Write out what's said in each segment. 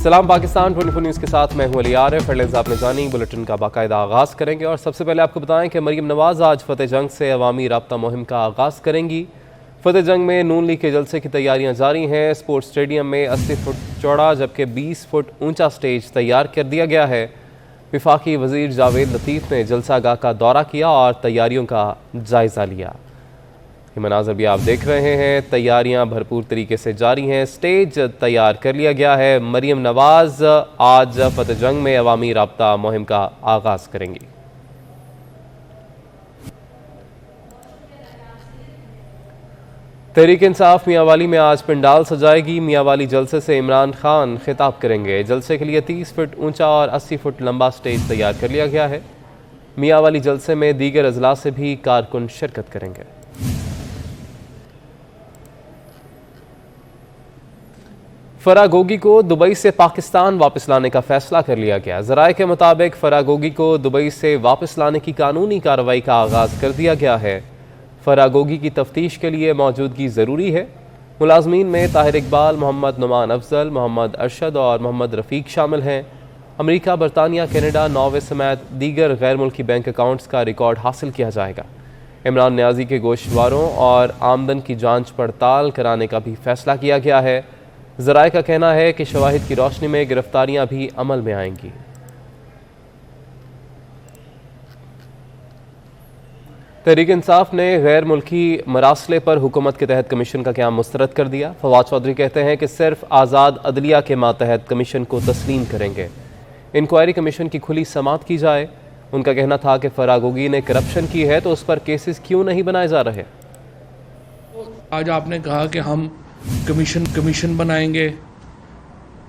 सलाम पाकिस्तान 24 न्यूज़ के साथ मैं हूं अली आरिफ। हेडलाइंस आपने जानी, बुलेटिन का बाकायदा आगाज़ करेंगे और सबसे पहले आपको बताएं कि मरीम नवाज़ आज फतेह जंग से अवामी राब्ता मुहिम का आगाज़ करेंगी। फतेह जंग में नून लीग के जलसे की तैयारियां जारी हैं। स्पोर्ट्स स्टेडियम में 80 फुट चौड़ा जबकि 20 फुट ऊंचा स्टेज तैयार कर दिया गया है। वफाकी वज़ीर जावेद लतीफ़ ने जलसागाह का दौरा किया और तैयारियों का जायज़ा लिया। ये मनाज़र भी आप देख रहे हैं, तैयारियां भरपूर तरीके से जारी हैं। स्टेज तैयार कर लिया गया है। मरीम नवाज़ आज फतेह जंग में अवामी राब्ता मुहिम का आगाज़ करेंगी। तहरीक इंसाफ मियांवाली में आज पंडाल सजाएगी। मियांवाली जलसे से इमरान खान खिताब करेंगे। जलसे के लिए 30 फुट ऊंचा और 80 फुट लंबा स्टेज तैयार कर लिया गया है। मियांवाली जलसे में दीगर अजला से भी कारकुन शिरकत करेंगे। फरागोगी को दुबई से पाकिस्तान वापस लाने का फैसला कर लिया गया। ज़राए के मुताबिक फरागोगी को दुबई से वापस लाने की कानूनी कार्रवाई का आगाज़ कर दिया गया है। फरागोगी की तफ्तीश के लिए मौजूदगी ज़रूरी है। मुलाजमीन में ताहिर इकबाल, मोहम्मद नुमान अफजल, मोहम्मद अरशद और मोहम्मद रफ़ीक शामिल हैं। अमरीका, बरतानिया, कनाडा, नॉर्वे समेत दीगर गैर मुल्की बैंक अकाउंट्स का रिकॉर्ड हासिल किया जाएगा। इमरान न्याजी के गोश्तवारों और आमदन की जाँच पड़ताल कराने का भी फैसला किया गया है। ज़राए का कहना है कि शवाहिद की रोशनी में गिरफ्तारियां भी अमल में आएंगी। तहरीक इंसाफ ने गैर मुल्की मरासले पर हुकूमत के तहत कमीशन का क़याम मुस्तरद कर दिया। फवाद चौधरी कहते हैं कि सिर्फ आज़ाद अदलिया के मातहत कमीशन को तस्लीम करेंगे। इंक्वायरी कमीशन की खुली समात की जाए। उनका कहना था कि फरागोगी ने करप्शन की है तो उस पर केसेस क्यों नहीं बनाए जा रहे। आज आपने कहा कि हम कमीशन बनाएंगे,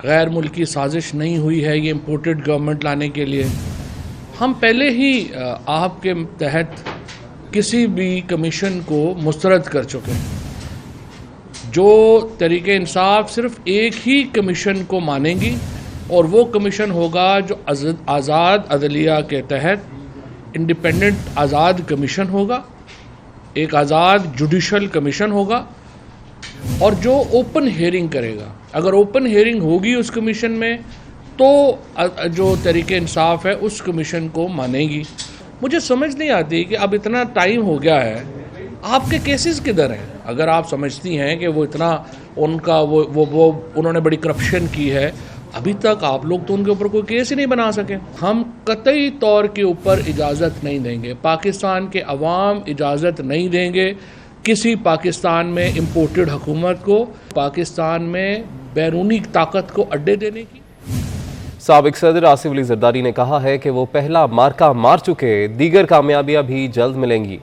गैर मुल्की साजिश नहीं हुई है ये इम्पोर्टेड गवर्नमेंट लाने के लिए। हम पहले ही आपके तहत किसी भी कमीशन को मुस्तरद कर चुके हैं। जो तरीके इंसाफ सिर्फ एक ही कमीशन को मानेंगी और वो कमीशन होगा जो आज़ाद अदलिया के तहत इंडिपेंडेंट आज़ाद कमीशन होगा, एक आज़ाद जुडिशल कमीशन होगा और जो ओपन हेयरिंग करेगा। अगर ओपन हेयरिंग होगी उस कमीशन में तो जो तरीके इंसाफ है उस कमीशन को मानेगी। मुझे समझ नहीं आती कि अब इतना टाइम हो गया है, आपके केसेस किधर हैं? अगर आप समझती हैं कि वो इतना उनका वो उन्होंने बड़ी करप्शन की है, अभी तक आप लोग तो उनके ऊपर कोई केस ही नहीं बना सके। हम कतई तौर के ऊपर इजाज़त नहीं देंगे, पाकिस्तान के अवाम इजाज़त नहीं देंगे किसी पाकिस्तान में इम्पोर्टेड हुकूमत को, पाकिस्तान में बैरूनी ताकत को अड्डे देने की। साबिक सदर आसिफ अली जरदारी ने कहा है कि वो पहला मार्का मार चुके, दीगर कामयाबियां भी जल्द मिलेंगी।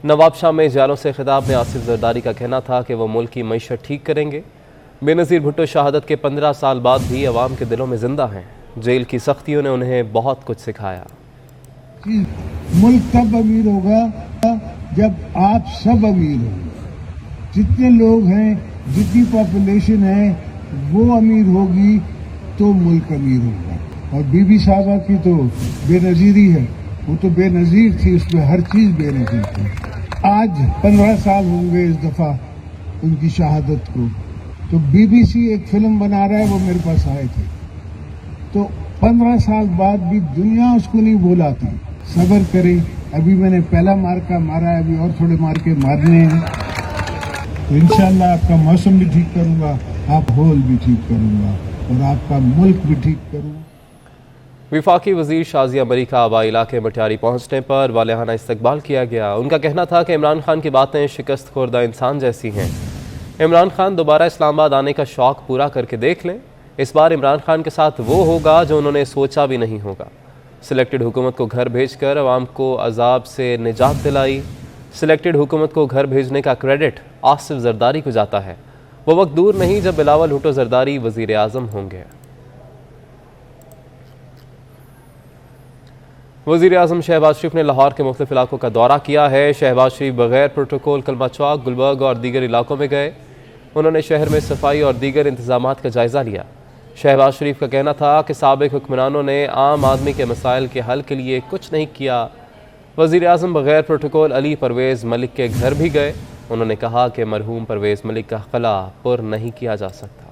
नवाबशाह में जालों से खिताब में आसिफ जरदारी का कहना था कि वो मुल्क की मईशत ठीक करेंगे। बेनज़ीर भुट्टो शहादत के 15 साल बाद भी अवाम के दिलों में जिंदा हैं। जेल की सख्तियों ने उन्हें बहुत कुछ सिखाया। मुल्क तब अमीर होगा जब आप सब अमीर होंगे। जितने लोग हैं, जितनी पॉपुलेशन है वो अमीर होगी तो मुल्क अमीर होगा। और बीबी साहबा की तो बेनज़ीरी है, वो तो बेनज़ीर थी, उसमें हर चीज़ बेनज़ीर थी। आज 15 साल होंगे इस दफ़ा उनकी शहादत को। तो BBC एक फिल्म बना रहा है, वो मेरे पास आए थे, तो 15 साल बाद भी दुनिया उसको नहीं भुलाती। सब्र करें, अभी मैंने पहला मार्का मारा है, अभी और थोड़े मार्के मारने हैं। तो इंशाअल्लाह आपका मौसम भी ठीक करूंगा, आप होल भी ठीक करूंगा और आपका मुल्क भी ठीक करूंगा। वफाकी वज़ीर शाज़िया मरी का आबा इलाके मटियारी पहुँचने पर वालिहाना इस्तकबाल किया गया। उनका कहना था कि इमरान खान की बातें शिकस्त खुर्दा इंसान जैसी हैं। इमरान खान दोबारा इस्लामाबाद आने का शौक़ पूरा करके देख लें। इस बार इमरान खान के साथ वो होगा जो उन्होंने सोचा भी नहीं होगा। सिलेक्टेड हुकूमत को घर भेजकर अवाम को अजाब से निजात दिलाई। सिलेक्टेड हुकूमत को घर भेजने का क्रेडिट आसिफ जरदारी को जाता है। वो वक्त दूर नहीं जब बिलावल भुट्टो जरदारी वज़ीर आज़म होंगे। वज़ीर आज़म शहबाज शरीफ ने लाहौर के मुख्तलिफ इलाकों का दौरा किया है। शहबाज शरीफ बगैर प्रोटोकॉल कलमा चौक, गुलबर्ग और दीगर इलाकों में गए। उन्होंने शहर में सफाई और दीगर इंतजामात का जायज़ा लिया। शहबाज शरीफ का कहना था कि साबिक हुक्मरानों ने आम आदमी के मसाइल के हल के लिए कुछ नहीं किया। वज़ीर आज़म बगैर प्रोटोकॉल अली परवेज़ मलिक के घर भी गए। उन्होंने कहा कि मरहूम परवेज़ मलिक का खला पुर नहीं किया जा सकता।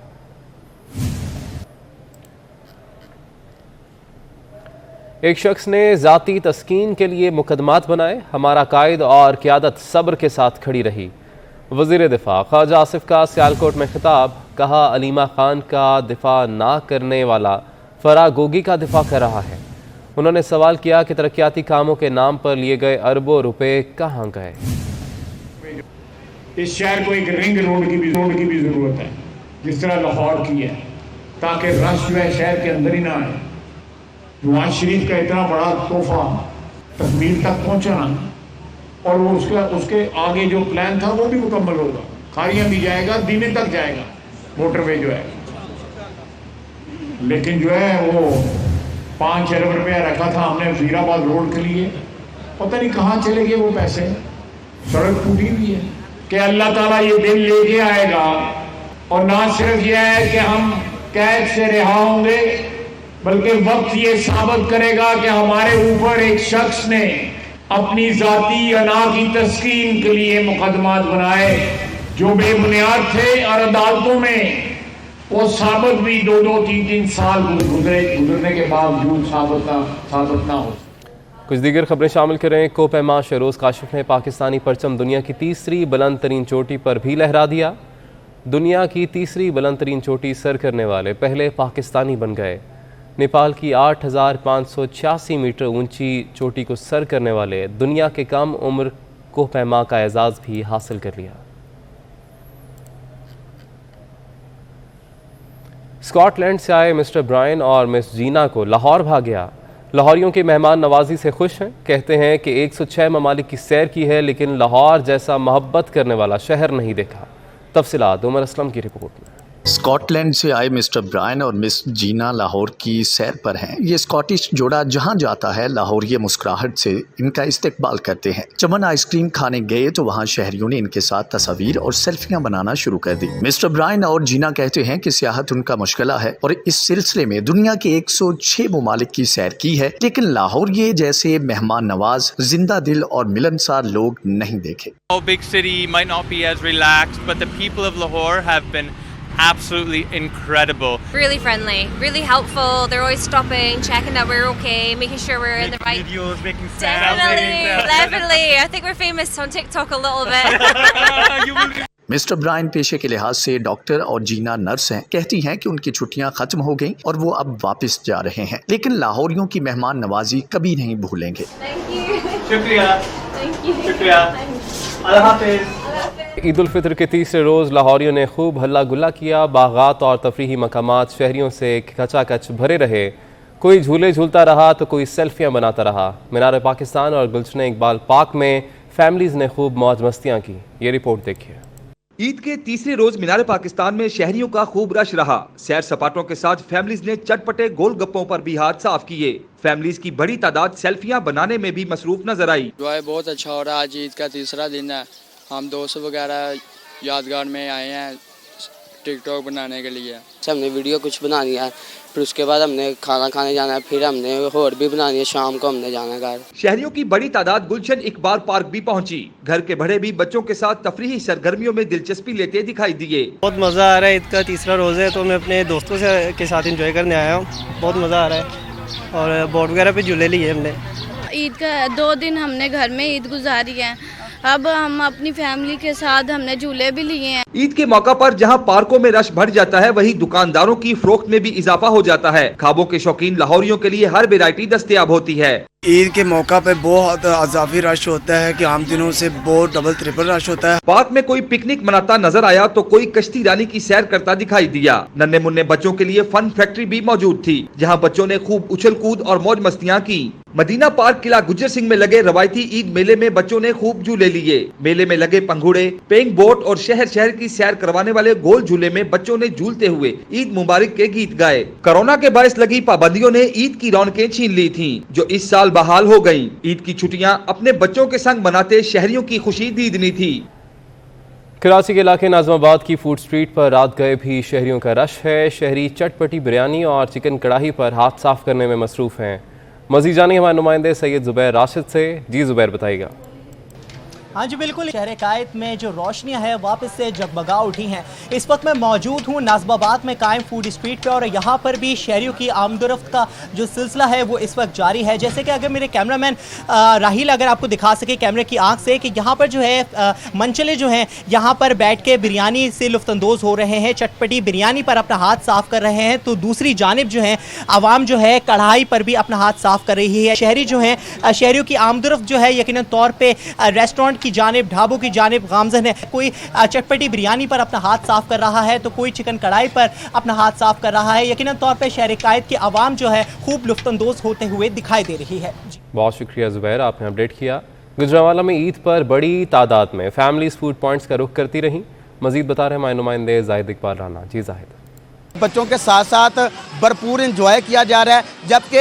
एक शख्स ने ज़ाती तस्कीन के लिए मुकदमात बनाए, हमारा कायद और क़यादत सब्र के साथ खड़ी रही। वज़ीर दिफा ख्वाजा आसिफ का सियालकोट में खिताब, कहा अलीमा खान का दिफा ना करने वाला फराह गोगी का दिफा कर रहा है। उन्होंने सवाल किया कि तरक्याती कामों के नाम पर लिए गए अरबों रुपए कहाँ गए। इस शहर को एक रिंग रोड की भी जरूरत है, जिस तरह लाहौर की है, ताकि रश जो है शहर के अंदर ही ना आए। नवाज शरीफ का इतना बड़ा तोहफा तकमील तक पहुंचा और वो उसके आगे जो प्लान था वो भी मुकम्मल होगा। खारियां भी जाएगा, दीने तक जाएगा मोटरवे जो है, लेकिन जो है वो 5 अरब रुपया रखा था हमने वजीराबाद रोड के लिए, पता नहीं कहाँ चले गए वो पैसे। सड़क टूटी हुई है कि अल्लाह ताला ये दिन लेके आएगा और ना सिर्फ यह है कि हम कैद से रिहा होंगे, बल्कि वक्त ये साबित करेगा कि हमारे ऊपर एक शख्स ने अपनी जाती अना की तस्कीन के लिए मुकदमात बनाए जो बेबुनियाद थे, और अदालतों में वो साबित भी 2-2, 3-3 साल गुजरने के बावजूद साबित ना हो। कुछ दीगर खबरें शामिल करें। कोपैमा शहरोज काशिफ ने पाकिस्तानी परचम दुनिया की तीसरी बुलंद तरीन चोटी पर भी लहरा दिया। दुनिया की तीसरी बुलंद तरीन चोटी सर करने वाले पहले पाकिस्तानी बन गए। नेपाल की 8,586 मीटर ऊंची चोटी को सर करने वाले दुनिया के कम उम्र कोपैमा का एजाज़ भी हासिल कर लिया। स्कॉटलैंड से आए मिस्टर ब्रायन और मिस जीना को लाहौर भाग गया। लाहौरियों की मेहमान नवाजी से खुश हैं। कहते हैं कि 106 ममालिक की सैर की है, लेकिन लाहौर जैसा मोहब्बत करने वाला शहर नहीं देखा। तफसीलात उमर असलम की रिपोर्ट में। स्कॉटलैंड से आए मिस्टर ब्रायन और मिस जीना लाहौर की सैर पर हैं। ये स्कॉटिश जोड़ा जहां जाता है लाहौरिये मुस्कुराहट से इनका इस्तेकबाल करते हैं। जब हम आइसक्रीम खाने गए तो वहां शहरियों ने इनके साथ तस्वीर और सेल्फियां बनाना शुरू कर दी। मिस्टर ब्रायन और जीना कहते हैं कि सियाहत उनका मुश्किल है और इस सिलसिले में दुनिया के 106 ममालिक की सैर की है, लेकिन लाहौरिये जैसे मेहमान नवाज, जिंदा दिल और मिलनसार लोग नहीं देखे। Big city might not be as relaxed, but the people of Lahore have been absolutely incredible. Really friendly, really helpful. They're always stopping, checking that we're okay, making sure we're in the right. Videos, making Definitely. I think we're famous on TikTok a little bit. Mister Brian पेशे के लिहाज से doctor और जीना nurse हैं। कहती हैं कि उनकी छुट्टियां खत्म हो गईं और वो अब वापस जा रहे हैं, लेकिन लाहौरियों की मेहमान नवाजी कभी नहीं भूलेंगे। शुक्रिया। शुक्रिया। अल्लाह हाफ़िज़। ईद उल फितर के तीसरे रोज़ लाहौरियों ने खूब हल्ला गुल्ला किया। बागात और तफरीही मकामात शहरियों से खचाखच भरे रहे। कोई झूले झूलता रहा तो कोई सेल्फियां बनाता रहा। मीनार पाकिस्तान और गुलशन इकबाल पार्क में फैमिलीज़ ने खूब मौज मस्तियाँ की। ये रिपोर्ट देखिए। ईद के तीसरे रोज मीनार पाकिस्तान में शहरियों का खूब रश रहा। सैर सपाटों के साथ फैमिलीज ने चटपटे गोलगप्पों पर भी हाथ साफ किए। फैमिलीज की बड़ी तादाद सेल्फियां बनाने में भी मसरूफ नजर आई। बहुत अच्छा हो रहा है। आज ईद का तीसरा दिन है। हम दोस्त वगैरह यादगार में आए हैं टिकटॉक बनाने के लिए। हमने वीडियो कुछ बनानी है, फिर उसके बाद हमने खाना खाने जाना है, फिर हमने और भी बनानी है, शाम को हमने जाना है घर। शहरियों की बड़ी तादाद गुलशन इकबाल पार्क भी पहुंची। घर के बड़े भी बच्चों के साथ तफरीही सरगर्मियों में दिलचस्पी लेते दिखाई दिए। बहुत मज़ा आ रहा है। ईद का तीसरा रोज़ है तो मैं अपने दोस्तों के साथ एंजॉय करने आया हूँ। बहुत मज़ा आ रहा है और बोट वगैरह पे झूले लिए हमने। ईद का 2 दिन हमने घर में ईद गुजारी है। अब हम अपनी फैमिली के साथ हमने झूले भी लिए हैं। ईद के मौका पर जहां पार्कों में रश बढ़ जाता है, वहीं दुकानदारों की फरोख्त में भी इजाफा हो जाता है। खाबों के शौकीन लाहौरियों के लिए हर वैरायटी दस्तयाब होती है। ईद के मौका पे बहुत अजाफी रश होता है कि आम दिनों से बहुत डबल ट्रिपल रश होता है। पार्क में कोई पिकनिक मनाता नजर आया तो कोई कश्ती रानी की सैर करता दिखाई दिया। नन्हे मुन्ने बच्चों के लिए फन फैक्ट्री भी मौजूद थी, जहां बच्चों ने खूब उछल कूद और मौज मस्तियां की। मदीना पार्क किला गुज्जर सिंह में लगे रवायती ईद मेले में बच्चों ने खूब झूले लिए। मेले में लगे पंघुड़े, पेंग बोट और शहर शहर की सैर करवाने वाले गोल झूले में बच्चों ने झूलते हुए ईद मुबारक के गीत गाए। कोरोना के बायस लगी पाबंदियों ने ईद की रौनकें छीन ली थी, जो इस साल बहाल हो गयी। ईद की छुट्टियां अपने बच्चों के संग मनाते शहरियों की खुशी दीदनी थी। कराची के इलाके नाजमाबाद की फूड स्ट्रीट पर रात गए भी शहरियों का रश है। शहरी चटपटी बिरयानी और चिकन कढ़ाई पर हाथ साफ करने में मसरूफ हैं। मजीद जानिए हमारे नुमाइंदे सैयद जुबैर राशिद से। जी जुबैर बताइएगा। हाँ जी बिल्कुल, शहर कायद में जो रोशनियां हैं वापस से जगमगा उठी हैं। इस वक्त मैं मौजूद हूँ नाज़िबाबाद में कायम फूड स्ट्रीट पे और यहाँ पर भी शहरियों की आमदोरफ्त का जो सिलसिला है वो इस वक्त जारी है। जैसे कि अगर मेरे कैमरामैन राहिल अगर आपको दिखा सके कैमरे की आंख से कि यहाँ पर जो है मंचले जो हैं यहाँ पर बैठ के बिरयानी से लुफ्तंदोज़ हो रहे हैं, चटपटी बिरयानी पर अपना हाथ साफ़ कर रहे हैं, तो दूसरी जानिब जो है आवाम जो है कढ़ाई पर भी अपना हाथ साफ़ कर रही है। शहरी जो हैं शहरियों की आमदोरफ्त जो है यकीनन तौर पर रेस्टोरेंट की जानिब, ढाबों की जानिब गामज़न है। कोई चटपटी बिरयानी पर अपना हाथ साफ कर रहा है तो कोई चिकन कढ़ाई पर अपना हाथ साफ कर रहा है। यकीनन तौर पर शहर कायद की आवाम जो है खूब लुफ्तंदोज़ होते हुए दिखाई दे रही है। बहुत शुक्रिया ज़ुबैर, आपने अपडेट किया। गुजरांवाला में ईद पर बड़ी तादाद में फैमिलीज फूड पॉइंट्स का रुख करती रहीं। मजीद बता रहे हैं नुमाइंदे जाहिद इकबाल राना। जी जाहिद, बच्चों के साथ साथ भरपूर इंजॉय किया जा रहा है, जबकि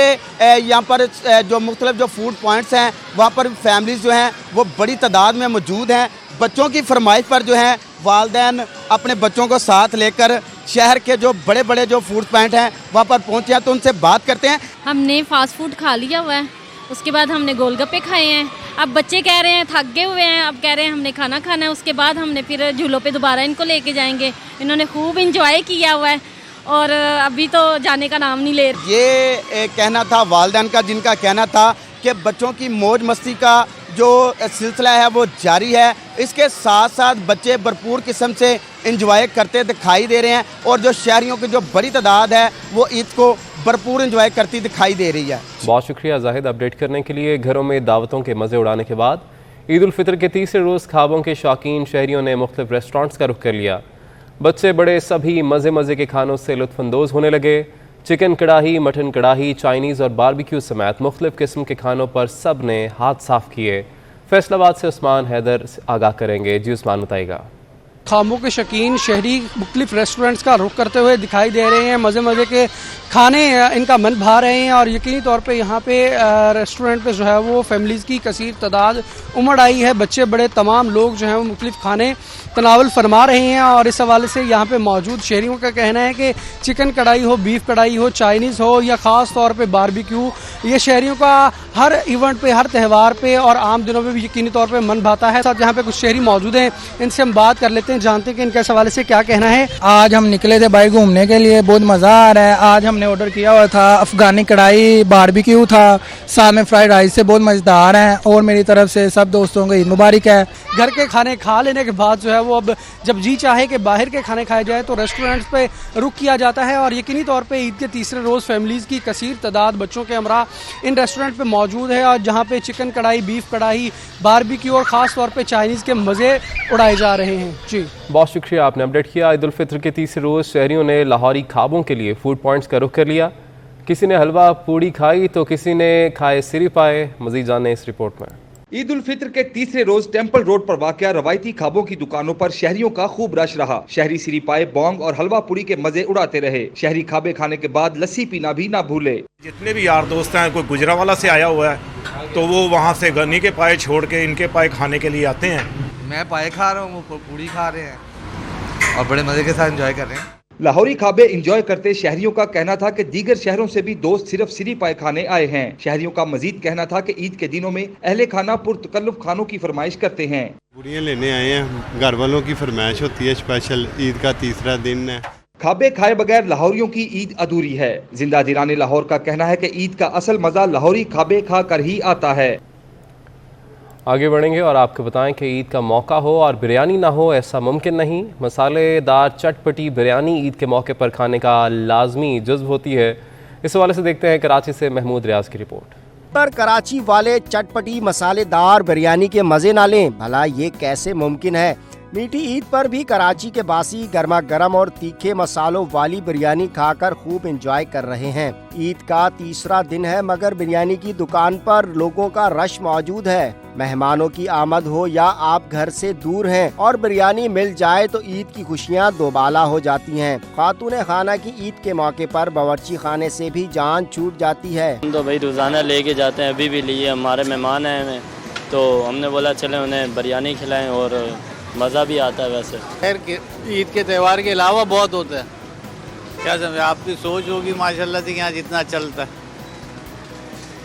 यहाँ पर जो मुख्तलिफ जो फूड पॉइंट्स हैं वहाँ पर फैमिलीज़ जो हैं वो बड़ी तादाद में मौजूद हैं। बच्चों की फरमाइश पर जो है वालिदैन अपने बच्चों को साथ लेकर शहर के जो बड़े बड़े जो फूड पॉइंट हैं वहाँ पर पहुँचे हैं, तो उनसे बात करते हैं। हमने फास्ट फूड खा लिया हुआ है, उसके बाद हमने गोलगप्पे खाए हैं। अब बच्चे कह रहे हैं थक गए हुए हैं, अब कह रहे हैं हमने खाना खाना है। उसके बाद हमने फिर झूलों पे दोबारा इनको लेके जाएंगे। इन्होंने खूब इंजॉय किया हुआ है और अभी तो जाने का नाम नहीं ले रहे। ये कहना था वालिदैन का, जिनका कहना था कि बच्चों की मौज मस्ती का जो सिलसिला है वो जारी है। इसके साथ साथ बच्चे भरपूर किस्म से इंजॉय करते दिखाई दे रहे हैं और जो शहरियों की जो बड़ी तादाद है वो ईद को भरपूर इंजॉय करती दिखाई दे रही है। बहुत शुक्रिया जाहिद अपडेट करने के लिए। घरों में दावतों के मज़े उड़ाने के बाद ईद उल फितर के तीसरे रोज़ ख्वाबों के शौकीन शहरियों ने मुख्तलिफ रेस्टोरेंट्स का रुख कर लिया। बच्चे बड़े सभी मज़े मज़े के खानों से लुत्फ़अंदोज़ होने लगे। चिकन कढ़ाई, मटन कढ़ाई, चाइनीज़ और बारबेक्यू समेत मुख्तलिफ किस्म के खानों पर सब ने हाथ साफ़ किए। फैसलाबाद से उस्मान हैदर आगाह करेंगे। जी उस्मान, बताइएगा। खामों के शौकीन शहरी मुख्तलिफ रेस्टोरेंट्स का रुख करते हुए दिखाई दे रहे हैं। मज़े मज़े के खाने इनका मन भा रहे हैं और यकीनी तौर पे यहाँ पे रेस्टोरेंट पे जो है वो फैमिलीज़ की कसीर तादाद उमड़ आई है। बच्चे बड़े तमाम लोग जो हैं वो मुख्तलिफ खाने तनावल फरमा रहे हैं और इस हवाले से यहाँ पे मौजूद शहरियों का कहना है कि चिकन कढ़ाई हो, बीफ कढ़ाई हो, चाइनीज़ हो या ख़ास तौर पे बारबेक्यू, ये शहरियों का हर इवेंट पे, हर त्यौहार पे और आम दिनों में भी यकीनी तौर पे मन भाता है। साथ यहाँ पे कुछ शहरी मौजूद हैं, इनसे हम बात कर लेते हैं, जानते हैं कि इनके इस हवाले से क्या कहना है। आज हम निकले थे भाई घूमने के लिए, बहुत मज़ा आ रहा है। आज हमने ऑर्डर किया हुआ था अफगानी कढ़ाई, बारबेक्यू था, साथ में फ्राइड राइस से बहुत मज़ेदार हैं और मेरी तरफ से सब दोस्तों को ईद मुबारक है। घर के खाने खा लेने के बाद जो है वो अब जब जी चाहे कि बाहर के खाने खाए जाए तो रेस्टोरेंट्स पे रुख किया जाता है और यकीनी तौर पे ईद के तीसरे रोज़ फैमिलीज़ की कसीर तादाद बच्चों के हमरा इन रेस्टोरेंट पे मौजूद है और जहाँ पे चिकन कढ़ाई, बीफ कढ़ाई, बारबेक्यू और ख़ास तौर पे चाइनीज़ के मज़े उड़ाए जा रहे हैं। जी बहुत शुक्रिया, आपने अपडेट किया। ईद उल फितर के तीसरे रोज़ शहरियों ने लाहौरी ख्वाबों के लिए फूड पॉइंट्स का रुख कर लिया। किसी ने हलवा पूड़ी खाई तो किसी ने खाए सिरी पाए। मज़ीद जाने इस रिपोर्ट में। ईद उल फितर के तीसरे रोज टेम्पल रोड पर वाक़या रवायती खाबों की दुकानों पर शहरियों का खूब रश रहा। शहरी सिरी पाए, बोंग और हलवा पूड़ी के मजे उड़ाते रहे। शहरी खाबे खाने के बाद लस्सी पीना भी ना भूले। जितने भी यार दोस्त हैं, कोई गुजरांवाला से आया हुआ है तो वो वहाँ से गन्नी के पाए छोड़ के इनके पाए खाने के लिए आते हैं। मैं पाए खा रहा हूँ, वो पूड़ी खा रहे हैं और बड़े मजे के साथ एंजॉय कर रहे हैं। लाहौरी खाबे इंजॉय करते शहरियों का कहना था कि दीगर शहरों से भी दोस्त सिर्फ सिरी पाए खाने आए हैं। शहरियों का मजीद कहना था कि ईद के दिनों में अहले खाना पुरतकल्लुफ खानों की फरमाइश करते हैं। पूड़ियाँ लेने आए हैं, घर वालों की फरमाइश होती है, स्पेशल ईद का तीसरा दिन है। खाबे खाए बगैर लाहौरियों की ईद अधूरी है। जिंदा दिलाने लाहौर का कहना है कि ईद का असल मजा लाहौरी खाबे खा कर ही आता है। आगे बढ़ेंगे और आपको बताएं कि ईद का मौका हो और बिरयानी ना हो, ऐसा मुमकिन नहीं। मसालेदार चटपटी बिरयानी ईद के मौके पर खाने का लाजमी जुज़्व होती है। इस हवाले से देखते हैं कराची से महमूद रियाज की रिपोर्ट। पर कराची वाले चटपटी मसालेदार बिरयानी के मज़े ना लें, भला ये कैसे मुमकिन है। मीठी ईद पर भी कराची के बासी गर्मा गर्म और तीखे मसालों वाली बिरयानी खाकर खूब एंजॉय कर रहे हैं। ईद का तीसरा दिन है मगर बिरयानी की दुकान पर लोगों का रश मौजूद है। मेहमानों की आमद हो या आप घर से दूर हैं और बिरयानी मिल जाए तो ईद की खुशियाँ दोबाला हो जाती हैं। खातून खाना की ईद के मौके पर बावर्ची खाने से भी जान छूट जाती है। हम तो भाई रोजाना लेके जाते हैं, अभी भी लिए। हमारे मेहमान आए हैं तो हमने बोला चले उन्हें बिरयानी खिलाएं और मज़ा भी आता है। वैसे खैर ईद के त्यौहार के अलावा बहुत होता है, क्या समझे, आपकी सोच होगी माशाल्लाह से यहाँ जितना चलता है।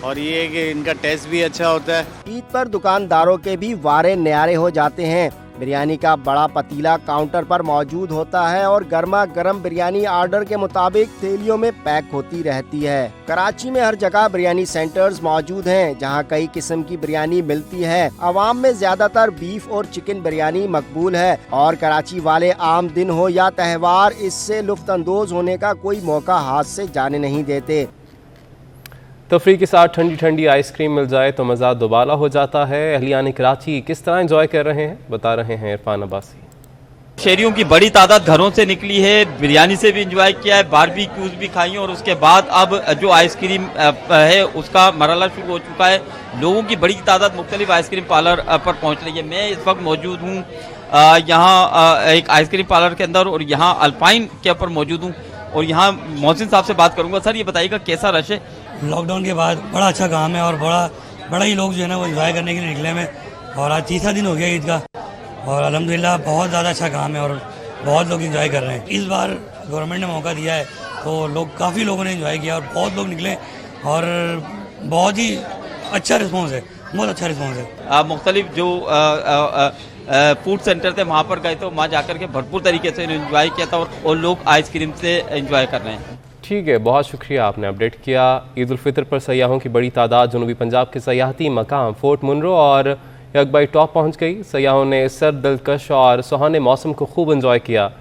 और ये है कि इनका टेस्ट भी अच्छा होता है। ईद पर दुकानदारों के भी वारे न्यारे हो जाते हैं। बिरयानी का बड़ा पतीला काउंटर पर मौजूद होता है और गर्मा गर्म बिरयानी ऑर्डर के मुताबिक थैलियों में पैक होती रहती है। कराची में हर जगह बिरयानी सेंटर्स मौजूद हैं, जहां कई किस्म की बिरयानी मिलती है। अवाम में ज्यादातर बीफ और चिकन बिरयानी मकबूल है और कराची वाले आम दिन हो या त्योहार, इससे लुफ्तअंदोज होने का कोई मौका हाथ से जाने नहीं देते। तफरी के साथ ठंडी ठंडी आइसक्रीम मिल जाए तो मज़ा दोबाला हो जाता है। अहलियान कराची किस तरह एंजॉय कर रहे हैं, बता रहे हैं इरफान अब्बासी। शहरियों की बड़ी तादाद घरों से निकली है, बिरयानी से भी एंजॉय किया है, बारबेक्यूज भी खाई और उसके बाद अब जो आइसक्रीम है उसका मरहला शुरू हो चुका है। लोगों की बड़ी तादाद मुख्तलिफ आइसक्रीम पार्लर पर पहुँच रही है। मैं इस वक्त मौजूद हूँ यहाँ एक आइसक्रीम पार्लर के अंदर और यहाँ अल्पाइन के ऊपर मौजूद हूँ और यहाँ मोहसिन साहब से बात करूँगा। सर ये बताइएगा कैसा रश है? लॉकडाउन के बाद बड़ा अच्छा काम है और बड़ा ही लोग जो है ना वो एंजॉय करने के लिए निकले में, और आज तीसरा दिन हो गया ईद का और अल्हम्दुलिल्लाह बहुत ज़्यादा अच्छा काम है और बहुत लोग एंजॉय कर रहे हैं। इस बार गवर्नमेंट ने मौका दिया है तो काफ़ी लोगों ने एंजॉय किया और बहुत लोग निकले और बहुत ही अच्छा रिस्पॉन्स है, बहुत अच्छा रिस्पॉन्स है। मुख्तलिफ जो फूड सेंटर थे वहाँ पर गए तो वहाँ जाकर के भरपूर तरीके से एंजॉय किया था और लोग आइसक्रीम से एंजॉय कर रहे हैं। ठीक है, बहुत शुक्रिया आपने अपडेट किया। ईद उल फितर पर सयाहों की बड़ी तादाद जनूबी पंजाब के सयाहती मकाम फोर्ट मुनरो और यकबाई टॉप पहुँच गई। सयाहों ने सर्द, दिलकश और सुहाने मौसम को खूब एंजॉय किया।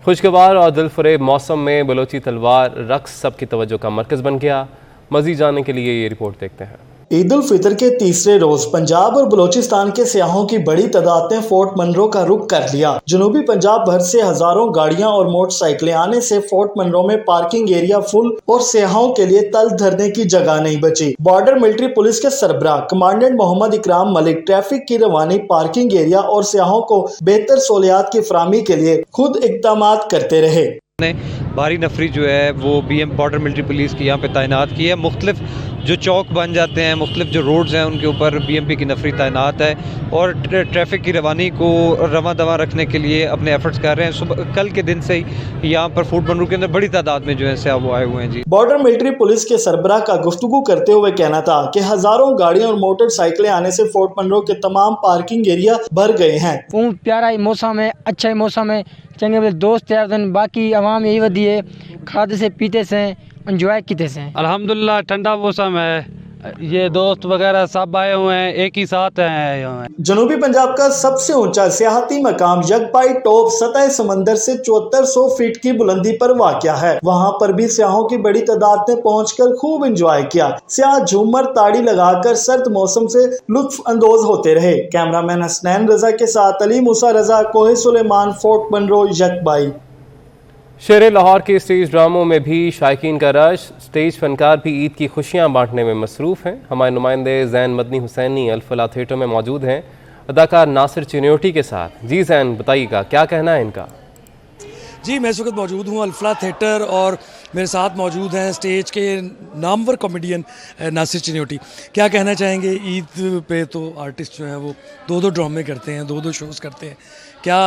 खुशगवार और दिलफरेब मौसम में बलोची तलवार रक्स सबकी तवज्जो का मरकज़ बन गया। मज़ीद जानने के लिए ये रिपोर्ट देखते हैं। ईद उल फितर के तीसरे रोज पंजाब और बलोचिस्तान के सयाहों की बड़ी तादाद ने फोर्ट मनरो का रुख कर लिया। जनूबी पंजाब भर से हजारों गाड़ियां और मोटरसाइकिलें आने से फोर्ट मनरो में पार्किंग एरिया फुल और सयाहों के लिए तल धरने की जगह नहीं बची। बॉर्डर मिलिट्री पुलिस के सरबराह कमांडेंट मोहम्मद इकराम मलिक ट्रैफिक की रवानी, पार्किंग एरिया और सयाहों को बेहतर सहूलियात की फराहमी के लिए खुद इक़दाम करते रहे। भारी नफरी जो है वो BM बॉर्डर मिलिट्री पुलिस की यहाँ पे तैनात की है। मुख्तलिफ जो चौक बन जाते हैं, मुख्तलिफ जो रोड्स हैं उनके ऊपर BMP की नफरी तैनात है और ट्रैफिक की रवानी को रवा दवा रखने के लिए अपने एफर्ट्स कर रहे हैं। सुबह कल के दिन से ही यहाँ पर फोर्ट मनरो के अंदर बड़ी तादाद में जो है से वो आए हुए हैं। जी, बॉर्डर मिलिट्री पुलिस के सरबराह का गुफ्तगू करते हुए कहना था कि हजारों गाड़ियां और मोटरसाइकिलें आने से फोर्ट मनरो के तमाम पार्किंग एरिया भर गए हैं। प्यारा मौसम है, अच्छा ही मौसम है, चंगे दोस्त यार दिन बाकी आवाम यही वधी है, खाते से पीते से एंजॉय किते से। अल्हम्दुलिल्लाह ठंडा मौसम है, ये दोस्त वगैरह सब आए हुए हैं, एक ही साथ आए हुए हैं। जनूबी पंजाब का सबसे ऊंचा सियाहती मकाम यकबाई टॉप सतह समंदर से 7400 फीट की बुलंदी पर वाक़या है। वहां पर भी सयाहों की बड़ी तादाद ने पहुंचकर खूब एंजॉय किया। सयाह झूमर ताड़ी लगाकर सर्द मौसम से लुत्फ अंदोज होते रहे। कैमरामैन हसनैन रजा के साथ अली मूसा रजा, कोहे सुलेमान, फोर्ट मनरो, यकबाई। शेर लाहौर के स्टेज ड्रामों में भी शायकीन का रश। स्टेज फनकार भी ईद की खुशियां बांटने में मसरूफ़ हैं। हमारे नुमाइंदे जैन मदनी हुसैनी अल-फलाह थिएटर में मौजूद हैं अदाकार नासिर चिन्योटी के साथ। जी जैन, बताइएगा क्या कहना है इनका? जी, मैं इस वक्त मौजूद हूँ अल-फलाह थिएटर और मेरे साथ मौजूद हैं स्टेज के नामवर कॉमेडियन नासिर चिन्योटी। क्या कहना चाहेंगे? ईद पे तो आर्टिस्ट जो है वो दो ड्रामे करते हैं, दो शोज़ करते हैं, क्या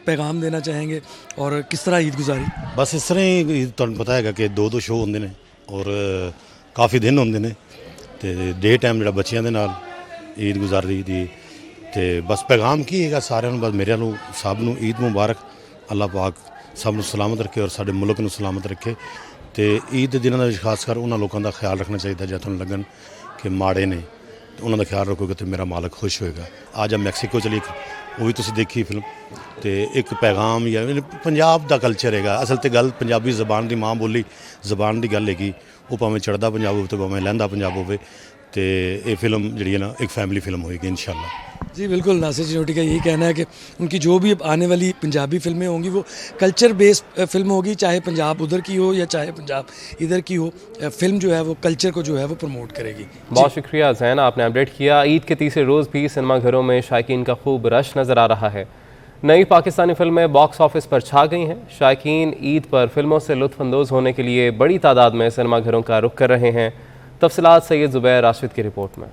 पैगाम देना चाहेंगे और किस तरह ईद गुजारी? बस इस तरह ही तुहानू पता है कि दो शो होंदे ने और काफ़ी दिन होंदे ने ते डे टाइम जिहड़ा बच्चियां दे नाल ईद गुजारी दी ते बस पैगाम की है सारिਆਂ ਨੂੰ बस मेरे ਨੂੰ सब ਨੂੰ ईद मुबारक, अल्लाह पाक सब ਨੂੰ सलामत रखे और साडे मुल्क ਨੂੰ सलामत रखे ਤੇ ईद ਦੇ ਦਿਨਾਂ ਦੇ ਵਿੱਚ ਖਾਸ ਕਰ ਉਹਨਾਂ ਲੋਕਾਂ ਦਾ ਖਿਆਲ ਰੱਖਣਾ ਚਾਹੀਦਾ ਜੇ ਤੁਹਾਨੂੰ ਲੱਗਣ ਕਿ ਮਾੜੇ ਨੇ ਤੇ ਉਹਨਾਂ ਦਾ ਖਿਆਲ ਰੱਖੋਗੇ ਤੇ ਮੇਰਾ ਮਾਲਕ ਖੁਸ਼ ਹੋਏਗਾ। आज मैक्सीको चली वो भी तुसी देखी फिल्म तो एक पैगाम या पंजाब का कल्चर है। असल तो गल पंजाबी जबान की माँ बोली जबान की गल है, वो भावें चढ़दा पंजाब हो तो भावें लहंदा पंजाब हो तो ये फिल्म जी है ना एक फैमिली फिल्म होगी इंशाल्लाह। जी बिल्कुल, नासिर चिन्योटी का यही कहना है कि उनकी जो भी आने वाली पंजाबी फिल्में होंगी वो कल्चर बेस्ड फिल्म होगी, चाहे पंजाब उधर की हो या चाहे पंजाब इधर की हो। फिल्म जो है वो कल्चर को जो है वो प्रमोट करेगी। बहुत शुक्रिया जैन, आपने अपडेट किया। ईद के तीसरे रोज़ भी सिनेमाघरों में शायकीन का खूब रश नज़र आ रहा है। नई पाकिस्तानी फिल्में बॉक्स ऑफिस पर छा गई हैं। शायकीन ईद पर फिल्मों से लुत्फ़अंदोज़ होने के लिए बड़ी तादाद में सिनेमाघरों का रुख कर रहे हैं। तफसीलात सैयद ज़ुबैर राशिद की रिपोर्ट में।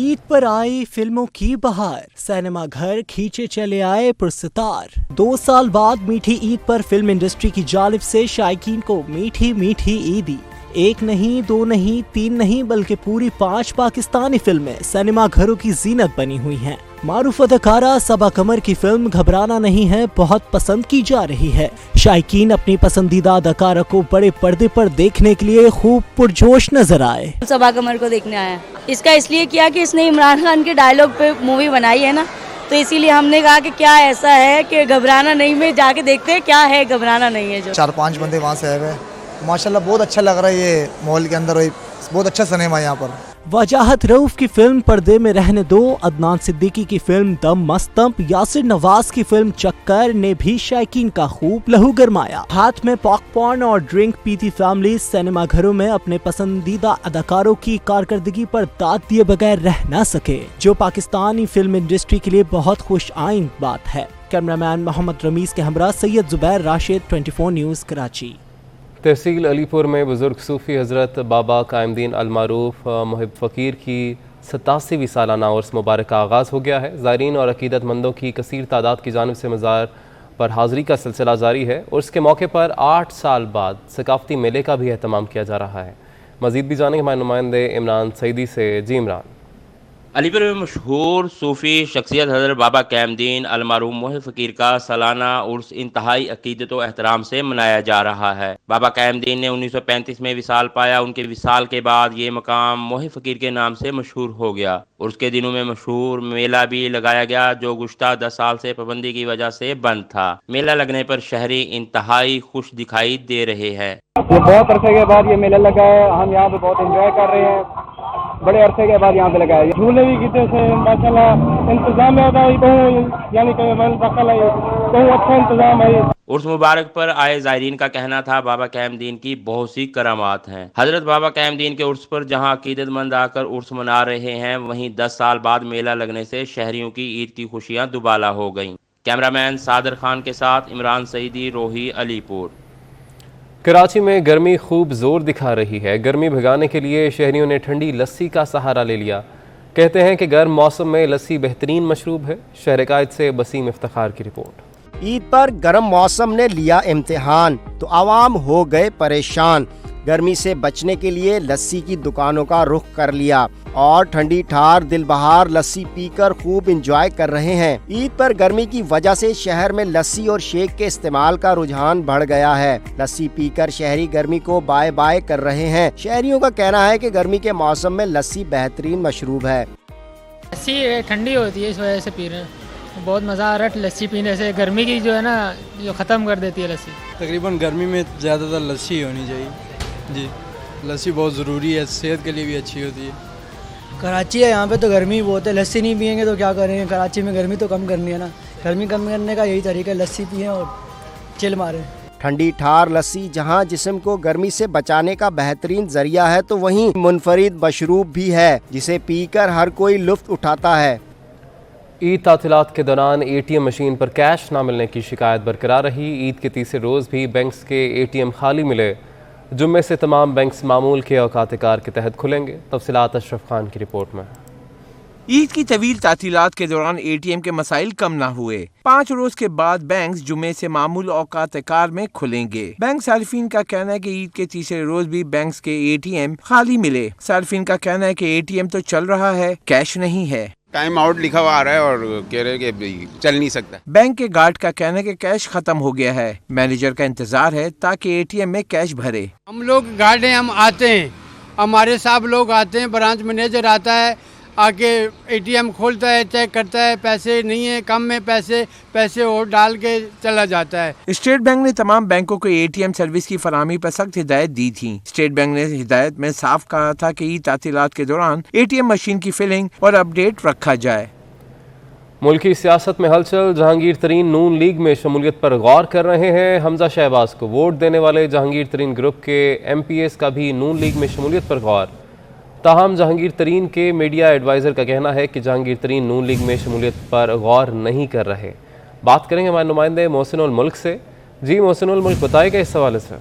ईद पर आई फिल्मों की बहार, सिनेमा घर खींचे चले आए पुरस्तार। 2 साल बाद मीठी ईद पर फिल्म इंडस्ट्री की जानिब से शायकीन को मीठी मीठी ईदी। एक नहीं, दो नहीं, तीन नहीं, बल्कि पूरी 5 पाकिस्तानी फिल्में सिनेमा घरों की जीनत बनी हुई हैं। मारूफ अदाकारा सबा कमर की फिल्म घबराना नहीं है बहुत पसंद की जा रही है। शायकीन अपनी पसंदीदा अदाकारा को बड़े पर्दे पर देखने के लिए खूब पुरजोश नजर आए। सबा कमर को देखने आया, इसका इसलिए किया कि इसने इमरान खान के डायलॉग पे मूवी बनाई है ना, तो इसीलिए हमने कहा कि क्या ऐसा है कि घबराना नहीं में जाके देखते हैं क्या है घबराना नहीं है। जो 4-5 बंदे वहाँ से आए हुए, माशाल्लाह बहुत अच्छा लग रहा है। ये मॉल के अंदर बहुत अच्छा सिनेमा है यहाँ पर। वजाहत रऊफ की फिल्म पर्दे में रहने दो, अदनान सिद्दीकी की फिल्म दम मस्तम, यासिर नवाज की फिल्म चक्कर ने भी शायकीन का खूब लहू गरमाया। हाथ में पॉपकॉर्न और ड्रिंक पीती फैमिली सिनेमा घरों में अपने पसंदीदा अदाकारों की कारकर्दगी पर दाद दिए बगैर रह न सके, जो पाकिस्तानी फिल्म इंडस्ट्री के लिए बहुत खुश आइंद बात है। कैमरामैन मोहम्मद रमीज के हमरा सैयद जुबैर राशिद, 24 न्यूज़ कराची। तहसील अलीपुर में बुजुर्ग सूफ़ी हज़रत बाबा कायमदीन अलमारूफ मुहिब फ़कीर की 87वीं सालाना उर्स मुबारक का आगाज़ हो गया है। ज़ायरीन और अक़ीदतमंदों की कसीर तादाद की जानिब से मज़ार पर हाज़री का सिलसिला जारी है। उर्स के मौके पर 8 साल बाद सकाफ़ती मेले का भी एहतमाम किया जा रहा है। मज़ीद भी जानेंगे हमारे नुमाइंदे इमरान सईदी से। जी इमरान। अलीपुर में मशहूर सूफ़ी शख्सियत हज़रत बाबा कायमदीन अलमारूफ मुहिब फ़कीर का सालाना उर्स इंतहाई अक़ीदत व एहतराम से मनाया जा रहा है। बाबा कायमदीन ने 1935 में विसाल पाया। उनके विसाल के बाद ये मकाम मुहिब फ़कीर के नाम से मशहूर हो गया। उर्स के दिनों में मशहूर मेला भी लगाया गया, जो गुज़श्ता 10 साल से पाबंदी की वजह से बंद था। मेला लगने पर शहरी इंतहाई खुश दिखाई दे रहे हैं। बहुत अरसे के बाद ये मेला लगा है, हम यहाँ पे बहुत एंजॉय कर रहे हैं। बड़े अरसे के बाद यहाँ पे लगा है। झूले भी कितने से माशाल्लाह इंतजाम है, यानी कि कहूँ अच्छा इंतजाम है। उर्स मुबारक पर आए ज़ायरीन का कहना था बाबा कायमदीन की बहुत सी करामात हैं। हजरत बाबा कायमदीन के उर्स पर जहाँ अकीदतमंद आकर उर्स मना रहे हैं, वहीं 10 साल बाद मेला लगने से शहरियों की ईद की खुशियाँ दुबाला हो गईं। कैमरामैन सादर खान के साथ इमरान सईदी, रोही, अलीपुर। कराची में गर्मी खूब जोर दिखा रही है। गर्मी भगाने के लिए शहरियों ने ठंडी लस्सी का सहारा ले लिया। कहते हैं कि गर्म मौसम में लस्सी बेहतरीन मशरूब है। शहर कायद से बसीम इफ्तिखार की रिपोर्ट। ईद पर गर्म मौसम ने लिया इम्तिहान तो आवाम हो गए परेशान। गर्मी से बचने के लिए लस्सी की दुकानों का रुख कर लिया और ठंडी ठार दिलबहार लस्सी पीकर खूब इंजॉय कर रहे हैं। ईद पर गर्मी की वजह से शहर में लस्सी और शेक के इस्तेमाल का रुझान बढ़ गया है। लस्सी पीकर शहरी गर्मी को बाय बाय कर रहे हैं। शहरियों का कहना है कि गर्मी के मौसम में लस्सी बेहतरीन मशरूब है। लस्सी ठंडी होती है, इस वजह से पी रहे हैं। बहुत मज़ा आ रहा है लस्सी पीने से। गर्मी की जो है ना, जो ख़त्म कर देती है लस्सी। तकरीबन गर्मी में ज़्यादातर लस्सी होनी चाहिए जी। लस्सी बहुत ज़रूरी है, सेहत के लिए भी अच्छी होती है। कराची है, यहाँ पे तो गर्मी बहुत है, लस्सी नहीं पियेंगे तो क्या करेंगे। कराची में गर्मी तो कम करनी है ना, गर्मी कम करने का यही तरीका है, लस्सी पिएं और चिल मारें। ठंडी ठार लस्सी जहां जिस्म को गर्मी से बचाने का बेहतरीन जरिया है, तो वहीं मुनफरिद मशरूब भी है जिसे पीकर हर कोई लुत्फ उठाता है। ईद तातिलात के दौरान ATM मशीन पर कैश ना मिलने की शिकायत बरकरार रही। ईद के तीसरे रोज़ भी बैंक्स के ATM खाली मिले। जुम्मे से तमाम बैंक्स मामूल के औकात कार के तहत खुलेंगे। तफसीलात अशरफ खान की रिपोर्ट में। ईद की तवील तातीलात के दौरान ATM के मसाइल कम न हुए। 5 रोज के बाद बैंक जुम्मे से मामूल औकात कार में खुलेंगे। बैंक सार्फिन का कहना है कि ईद के तीसरे रोज भी बैंक के ATM खाली मिले। सार्फिन का कहना है कि ATM तो चल रहा है, कैश नहीं है। टाइम आउट लिखा हुआ आ रहा है और कह रहे हैं कि चल नहीं सकता। बैंक के गार्ड का कहना है कि कैश खत्म हो गया है। मैनेजर का इंतजार है ताकि ATM में कैश भरे। हम लोग गार्ड हैं, हम आते हैं, हमारे साहब लोग आते हैं, ब्रांच मैनेजर आता है, आके ATM खोलता है, चेक करता है, पैसे नहीं है, कम में पैसे और डाल के चला जाता है। स्टेट बैंक ने तमाम बैंकों को ATM सर्विस की फराहमी पर सख्त हिदायत दी थी। स्टेट बैंक ने हिदायत में साफ कहा था कि ईद तातीलात के दौरान ATM मशीन की फिलिंग और अपडेट रखा जाए। मुल्की सियासत में हलचल। जहांगीर तरीन नून लीग में शमूलियत पर गौर कर रहे हैं। हमजा शहबाज को वोट देने वाले जहांगीर तरीन ग्रुप के MPs का भी नून लीग में शमूलियत पर गौर। ताहम जहांगीर तरीन के मीडिया एडवाइज़र का कहना है कि जहांगीर तरीन नून लीग में शमूलियत पर गौर नहीं कर रहे। बात करेंगे हमारे नुमाइंदे मोहसिन उल मुल्क से। जी मोहसिन उल मुल्क, बताएगा इस हवाले से।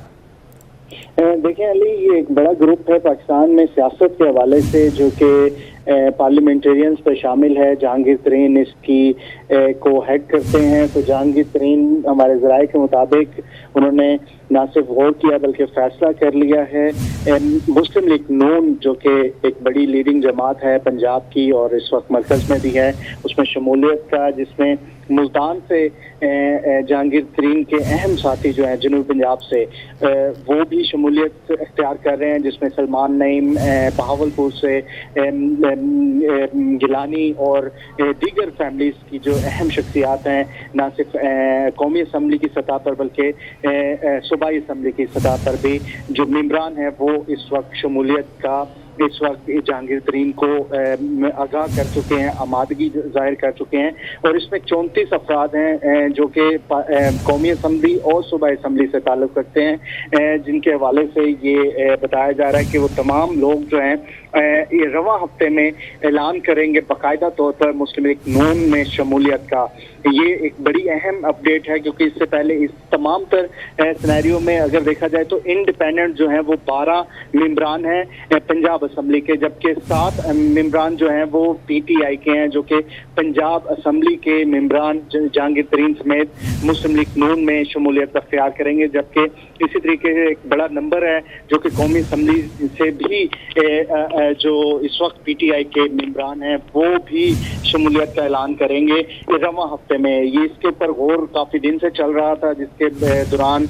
देखिए अली, ये एक बड़ा ग्रुप है पाकिस्तान में सियासत के हवाले से, जो कि पार्लियामेंटेरियंस पे शामिल है। जहांगीर तरीन इसकी को हेड करते हैं। तो जहांगीर तरीन हमारे ज़राए के मुताबिक उन्होंने ना सिर्फ गौर किया बल्कि फैसला कर लिया है। मुस्लिम लीग नून जो कि एक बड़ी लीडिंग जमात है पंजाब की और इस वक्त मरकज़ में भी है, उसमें शमूलियत का, जिसमें मुल्तान से जहांगीर तरीन के अहम साथी जो हैं जनूबी पंजाब से वो भी शमूलियत इख्तियार कर रहे हैं, जिसमें सलमान नईम बहावलपुर से, गिलानी और दीगर फैमिलीज की जो अहम शख्सियात हैं, ना सिर्फ कौमी असम्बली की सतह पर बल्कि सूबाई असम्बली की सतह पर भी जो मेंबरान हैं वो इस वक्त शमूलियत का इस वक्त जहांगीर तरीन को आगाह कर चुके हैं, आमादगी जाहिर कर चुके हैं। और इसमें 34 अफराद हैं जो कि कौमी असम्बली और सूबाई असम्बली से ताल्लुक़ रखते हैं, जिनके हवाले से ये बताया जा रहा है कि वो तमाम लोग जो हैं ये रवा हफ्ते में ऐलान करेंगे बाकायदा तौर पर मुस्लिम लीग नून में शमूलियत का। ये एक बड़ी अहम अपडेट है क्योंकि इससे पहले इस तमाम तर सिनेरियो में अगर देखा जाए तो इंडिपेंडेंट जो हैं वो 12 मेंबरान हैं पंजाब असम्बली के, जबकि 7 मेंबरान जो हैं वो PTI के हैं, जो कि पंजाब असम्बली के मेंबरान जहांगीर तरीन समेत मुस्लिम लीग नून में शमूलियत अख्तियार करेंगे। जबकि इसी तरीके से एक बड़ा नंबर है जो कि कौमी असम्बली से भी जो इस वक्त PTI के मेंबरान हैं वो भी शमूलियत का ऐलान करेंगे रवा हफ्ते में। ये इसके ऊपर गौर काफ़ी दिन से चल रहा था, जिसके दौरान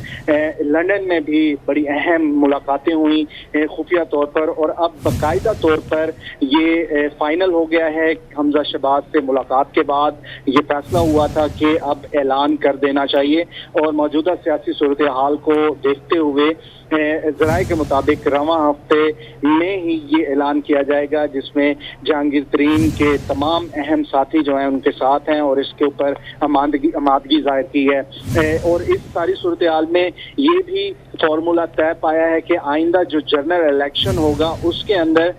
लंदन में भी बड़ी अहम मुलाकातें हुई खुफिया तौर पर, और अब बाकायदा तौर पर ये फाइनल हो गया है। हमजा शहबाज से मुलाकात के बाद ये फैसला हुआ था कि अब ऐलान कर देना चाहिए, और मौजूदा सियासी सूरत हाल को देखते हुए ज़राए के मुताबिक रवा हफ्ते में ही ये ऐलान किया जाएगा, जिसमें जहांगीर तरीन के तमाम अहम साथी जो हैं उनके साथ हैं और इसके ऊपर आमादगी जाहिर की है। और इस सारी सूरत हाल में ये भी फॉर्मूला तय पाया है कि आइंदा जो जनरल इलेक्शन होगा उसके अंदर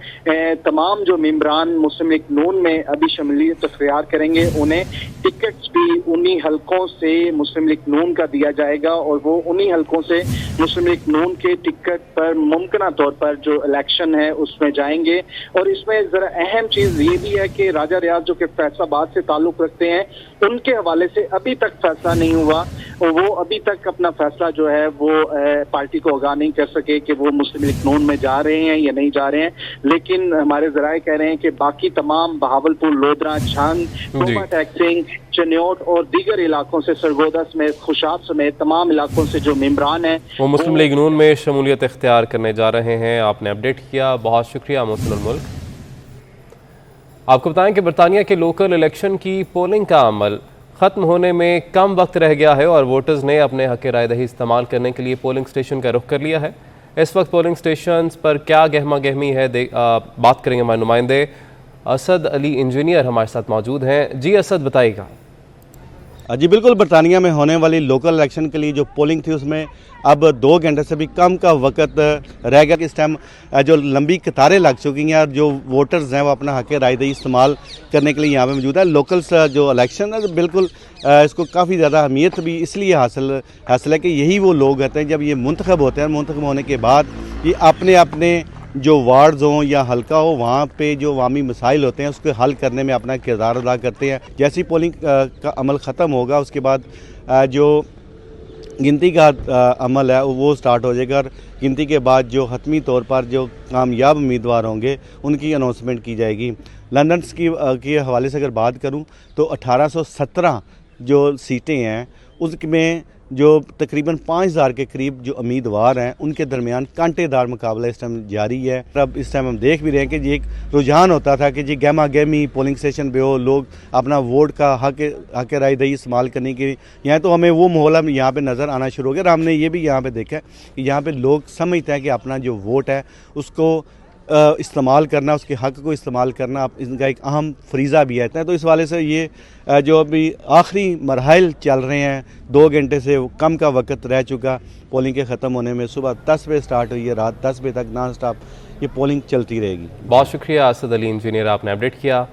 तमाम जो मेंबरान मुस्लिम लीग नून में अभी शमूलियत इख्तियार करेंगे उन्हें टिकट्स भी उन्हीं हलकों से मुस्लिम लीग नून का दिया जाएगा, और वो उन्हीं हलकों से मुस्लिम लीग नून के टिकट पर मुमकिन तौर पर जो इलेक्शन है उसमें जाएंगे। और इसमें जरा अहम चीज़ ये भी है कि राजा रियाज जो कि फैसलाबाद से ताल्लुक़ रखते हैं उनके हवाले से अभी तक फैसला नहीं हुआ, और वो अभी तक अपना फैसला जो है वो पार्टी को आगाह नहीं कर सके कि वो मुस्लिम लीग नून में जा रहे हैं या नहीं जा रहे हैं। लेकिन हमारे ज़राए कह रहे हैं कि बाकी तमाम बहावलपुर, लोधरा, छंग, कोमा टैक्सिंग, चन्योट और दीगर इलाकों से, सरगोदा समेत, खुशाब समेत तमाम इलाकों से जो मेंबरान हैं वो मुस्लिम लीग नून में शमूलियत इख्तियार करने जा रहे हैं। आपने अपडेट किया, बहुत शुक्रिया मोहसिन उल मुल्क। आपको बताएं कि बरतानिया के लोकल इलेक्शन की पोलिंग का अमल ख़त्म होने में कम वक्त रह गया है और वोटर्स ने अपने हक़ राय दही इस्तेमाल करने के लिए पोलिंग स्टेशन का रुख कर लिया है। इस वक्त पोलिंग स्टेशन पर क्या गहमा गहमी है बात करेंगे हमारे नुमाइंदे असद अली इंजीनियर हमारे साथ मौजूद हैं। जी असद, बताइएगा। जी बिल्कुल, बरतानिया में होने वाली लोकल इलेक्शन के लिए जो पोलिंग थी उसमें अब 2 घंटे से भी कम का वक्त रह गया। इस टाइम जो लंबी कतारें लग चुकी हैं और जो वोटर्स हैं वो अपना हक़ राय दही इस्तेमाल करने के लिए यहाँ पे मौजूद है। लोकल्स जो इलेक्शन है बिल्कुल इसको काफ़ी ज़्यादा अहमियत भी इसलिए हासिल है कि यही वो लोग होते हैं जब ये मुंतखब होते हैं, मुंतखब होने के बाद ये अपने अपने जो वार्ड्स हों या हल्का हो वहाँ पे जो अवामी मसाइल होते हैं उसको हल करने में अपना किरदार अदा करते हैं। जैसी पोलिंग का अमल ख़त्म होगा उसके बाद जो गिनती का अमल है वो स्टार्ट हो जाएगा, और गिनती के बाद जो हतमी तौर पर जो कामयाब उम्मीदवार होंगे उनकी अनाउंसमेंट की जाएगी। लंदन के हवाले से अगर बात करूँ तो 1817 जो सीटें हैं उसमें जो तकरीबन 5000 के करीब जो उम्मीदवार हैं उनके दरमियान कांटेदार मुकाबला इस टाइम जारी है। अब इस टाइम हम देख भी रहे हैं कि जी एक रुझान होता था कि जी गहमा गहमी पोलिंग स्टेशन पे हो, लोग अपना वोट का हक राय दही इस्तेमाल करने के, यहाँ तो हमें वो माहौल हम यहाँ पे नज़र आना शुरू हो गया। और हमने ये भी यहाँ पे देखा है कि यहाँ पे लोग समझते हैं कि अपना जो वोट है उसको इस्तेमाल करना, उसके हक़ को इस्तेमाल करना इनका एक अहम फरीज़ा भी है। तो इस वाले से ये जो अभी आखिरी मरहल चल रहे हैं, 2 घंटे से कम का वक्त रह चुका पोलिंग के ख़त्म होने में। सुबह 10 बजे स्टार्ट हुई है, रात 10 बजे तक नॉन स्टॉप ये पोलिंग चलती रहेगी। बहुत शुक्रिया असद अली इंजीनियर, आपने अपडेट किया।